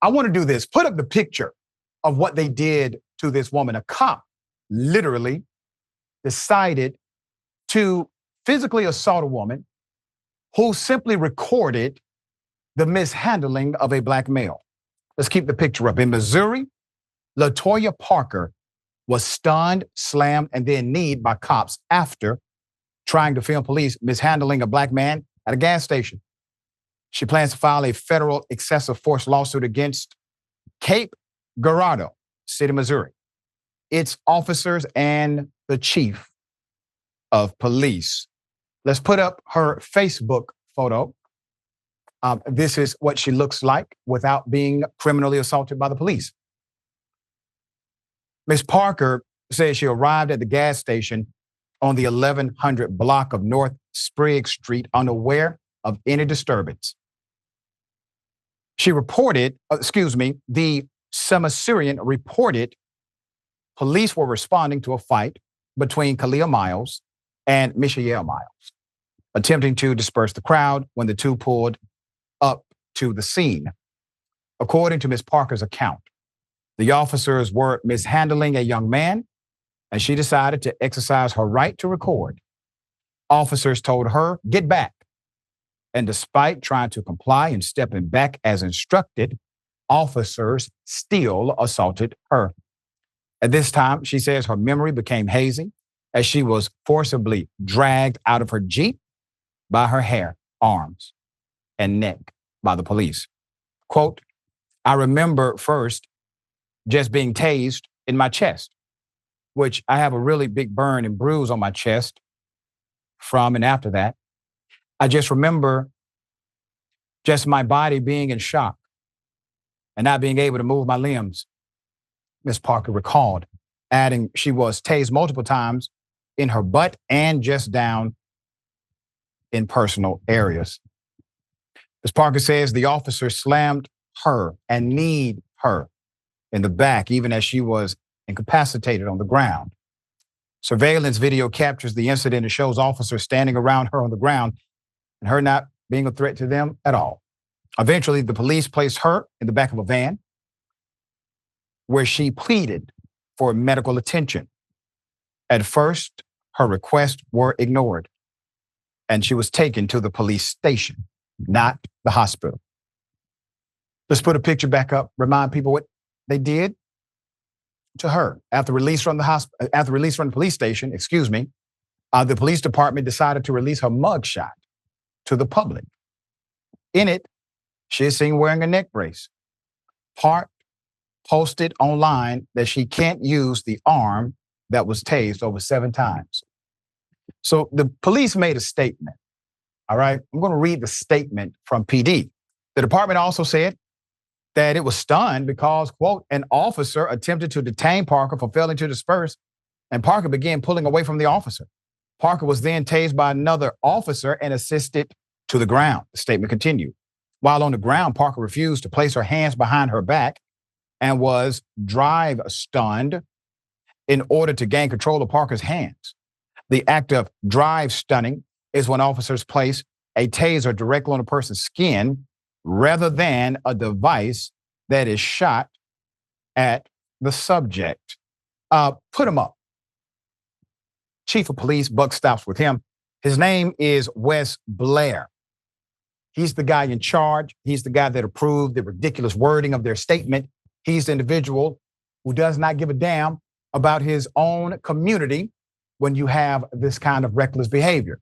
I want to do this. Put up the picture of what they did to this woman. A cop literally decided to physically assault a woman who simply recorded the mishandling of a black male. Let's keep the picture up. In Missouri, LaToya Parker was stunned, slammed, and then kneed by cops after trying to film police mishandling a black man at a gas station. She plans to file a federal excessive force lawsuit against Cape Girardeau City, Missouri, its officers, and the chief of police. Let's put up her Facebook photo. This is what she looks like without being criminally assaulted by the police. Ms. Parker says she arrived at the gas station on the 1100 block of North Sprague Street unaware of any disturbance. She reported, the Syrian reported police were responding to a fight between Kalia Miles and Michelle Miles, attempting to disperse the crowd when the two pulled up to the scene. According to Ms. Parker's account, the officers were mishandling a young man, and she decided to exercise her right to record. Officers told her, "Get back." And despite trying to comply and stepping back as instructed, officers still assaulted her. At this time, she says her memory became hazy as she was forcibly dragged out of her Jeep by her hair, arms, and neck by the police. Quote, "I remember first just being tased in my chest, which I have a really big burn and bruise on my chest from and after that. I just remember just my body being in shock and not being able to move my limbs," Ms. Parker recalled, adding she was tased multiple times in her butt and just down in personal areas. Ms. Parker says the officer slammed her and kneed her in the back, even as she was incapacitated on the ground. Surveillance video captures the incident and shows officers standing around her on the ground and her not being a threat to them at all. Eventually, the police placed her in the back of a van where she pleaded for medical attention. At first, her requests were ignored, and she was taken to the police station, not the hospital. Let's put a picture back up, remind people what they did to her. After release from the police station, the police department decided to release her mugshot to the public. In it, she is seen wearing a neck brace. Park posted online that she can't use the arm that was tased over 7 times. So the police made a statement. All right, I'm going to read the statement from PD. The department also said that it was stunned because, quote, an officer attempted to detain Parker for failing to disperse, and Parker began pulling away from the officer. Parker was then tased by another officer and assisted to the ground, the statement continued. While on the ground, Parker refused to place her hands behind her back and was drive stunned in order to gain control of Parker's hands. The act of drive stunning is when officers place a taser directly on a person's skin rather than a device that is shot at the subject. Put him up. Chief of Police, buck stops with him. His name is Wes Blair. He's the guy in charge. He's the guy that approved the ridiculous wording of their statement. He's the individual who does not give a damn about his own community when you have this kind of reckless behavior.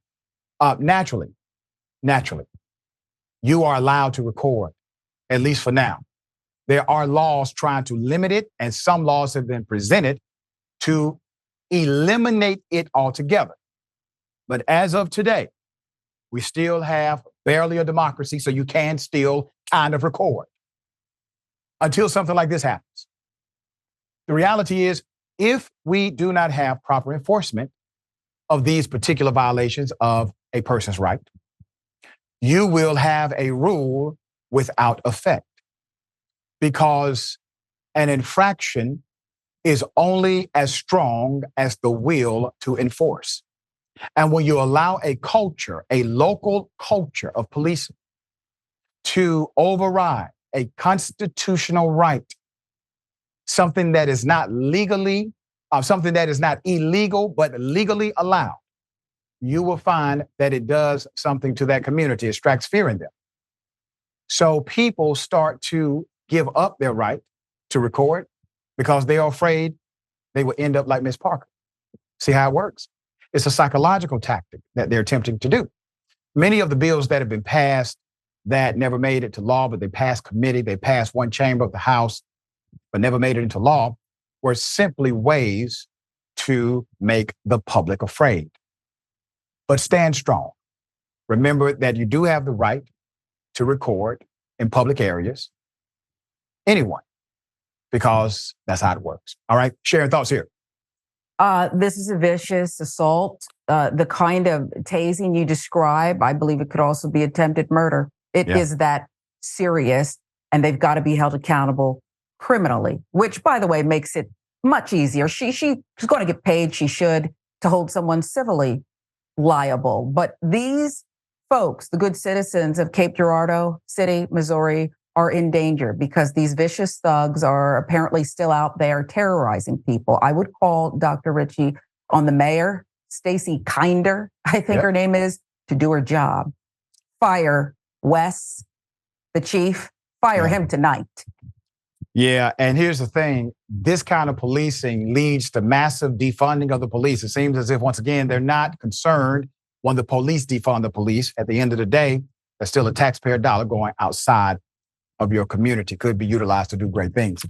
Naturally, you are allowed to record, at least for now. There are laws trying to limit it, and some laws have been presented to eliminate it altogether. But as of today, we still have barely a democracy, so you can still kind of record until something like this happens. The reality is, if we do not have proper enforcement of these particular violations of a person's right, you will have a rule without effect, because an infraction is only as strong as the will to enforce. And when you allow a culture, a local culture of policing to override a constitutional right, something that is not something that is not illegal, but legally allowed, you will find that it does something to that community. It strikes fear in them. So people start to give up their right to record because they are afraid they will end up like Miss Parker. See how it works? It's a psychological tactic that they're attempting to do. Many of the bills that have been passed that never made it to law, but they passed committee, they passed one chamber of the House, but never made it into law, were simply ways to make the public afraid. But stand strong. Remember that you do have the right to record in public areas, anyone, because that's how it works. All right, Sharon, thoughts here. This is a vicious assault. The kind of tasing you describe, I believe it could also be attempted murder. It is that serious, and they've got to be held accountable criminally, which, by the way, makes it much easier. She's going to get paid, she should, to hold someone civilly liable. But these folks, the good citizens of Cape Girardeau City, Missouri, are in danger because these vicious thugs are apparently still out there terrorizing people. I would call Dr. Richey on the mayor, Stacy Kinder, I think her name is, to do her job. Fire Wes, the chief, fire him tonight. Yeah, and here's the thing. This kind of policing leads to massive defunding of the police. It seems as if, once again, they're not concerned when the police defund the police. At the end of the day, there's still a taxpayer dollar going outside of your community, could be utilized to do great things.